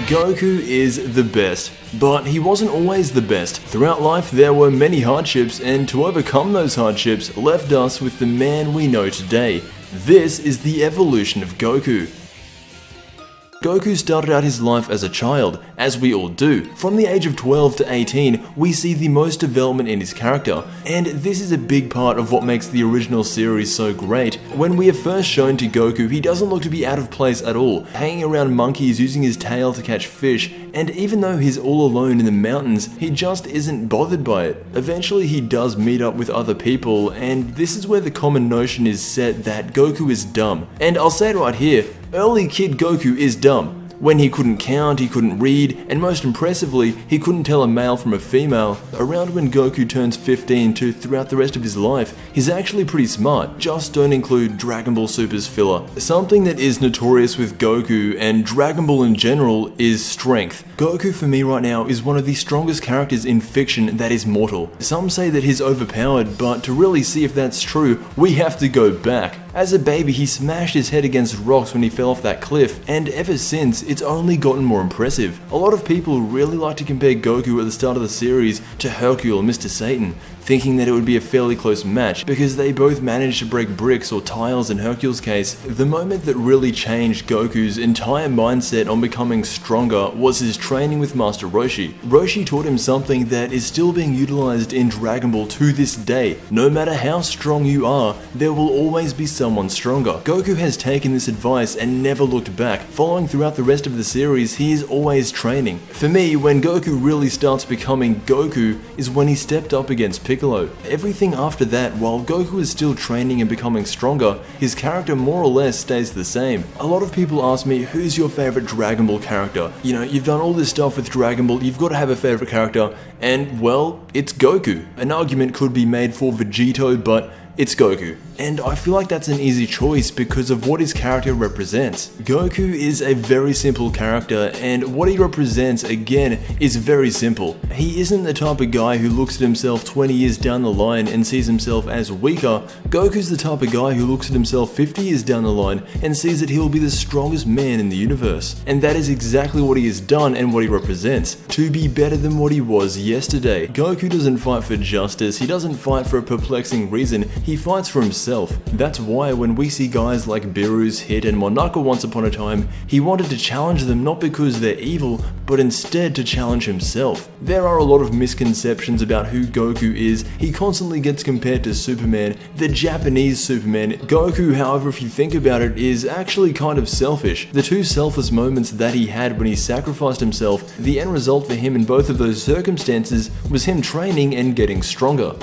Goku is the best, but he wasn't always the best. Throughout life there were many hardships, and to overcome those hardships left us with the man we know today. This is the evolution of Goku. Goku started out his life as a child, as we all do. From the age of 12 to 18, we see the most development in his character, and this is a big part of what makes the original series so great. When we are first shown to Goku, he doesn't look to be out of place at all, hanging around monkeys using his tail to catch fish, and even though he's all alone in the mountains, he just isn't bothered by it. Eventually he does meet up with other people, and this is where the common notion is set that Goku is dumb. And I'll say it right here, early kid Goku is dumb. When he couldn't count, he couldn't read, and most impressively, he couldn't tell a male from a female. Around when Goku turns 15 to throughout the rest of his life, he's actually pretty smart, just don't include Dragon Ball Super's filler. Something that is notorious with Goku and Dragon Ball in general is strength. Goku for me right now is one of the strongest characters in fiction that is mortal. Some say that he's overpowered, but to really see if that's true, we have to go back. As a baby, he smashed his head against rocks when he fell off that cliff, and ever since, it's only gotten more impressive. A lot of people really like to compare Goku at the start of the series to Hercule and Mr. Satan, thinking that it would be a fairly close match because they both managed to break bricks or tiles in Hercule's case. The moment that really changed Goku's entire mindset on becoming stronger was his training with Master Roshi. Roshi taught him something that is still being utilized in Dragon Ball to this day. No matter how strong you are, there will always be someone stronger. Goku has taken this advice and never looked back. Following throughout the rest of the series, he is always training. For me, when Goku really starts becoming Goku is when he stepped up against Piccolo. Everything after that, while Goku is still training and becoming stronger, his character more or less stays the same. A lot of people ask me, who's your favorite Dragon Ball character? You know, you've done all this stuff with Dragon Ball, you've got to have a favorite character, and well, it's Goku. An argument could be made for Vegito, but it's Goku. And I feel like that's an easy choice because of what his character represents. Goku is a very simple character, and what he represents, again, is very simple. He isn't the type of guy who looks at himself 20 years down the line and sees himself as weaker. Goku's the type of guy who looks at himself 50 years down the line and sees that he'll be the strongest man in the universe. And that is exactly what he has done and what he represents. To be better than what he was yesterday. Goku doesn't fight for justice, he doesn't fight for a perplexing reason, he fights for himself. That's why when we see guys like Beerus, Hit, and Monaka once upon a time, he wanted to challenge them not because they're evil, but instead to challenge himself. There are a lot of misconceptions about who Goku is. He constantly gets compared to Superman, the Japanese Superman. Goku, however, if you think about it, is actually kind of selfish. The two selfless moments that he had when he sacrificed himself, the end result for him in both of those circumstances was him training and getting stronger.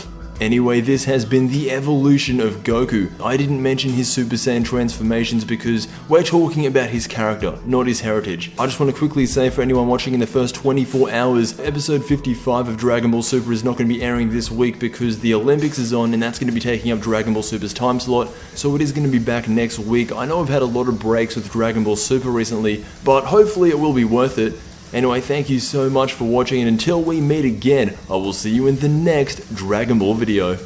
Anyway, this has been the evolution of Goku. I didn't mention his Super Saiyan transformations because we're talking about his character, not his heritage. I just want to quickly say for anyone watching in the first 24 hours, episode 55 of Dragon Ball Super is not going to be airing this week because the Olympics is on and that's going to be taking up Dragon Ball Super's time slot, so it is going to be back next week. I know I've had a lot of breaks with Dragon Ball Super recently, but hopefully it will be worth it. Anyway, thank you so much for watching, and until we meet again, I will see you in the next Dragon Ball video.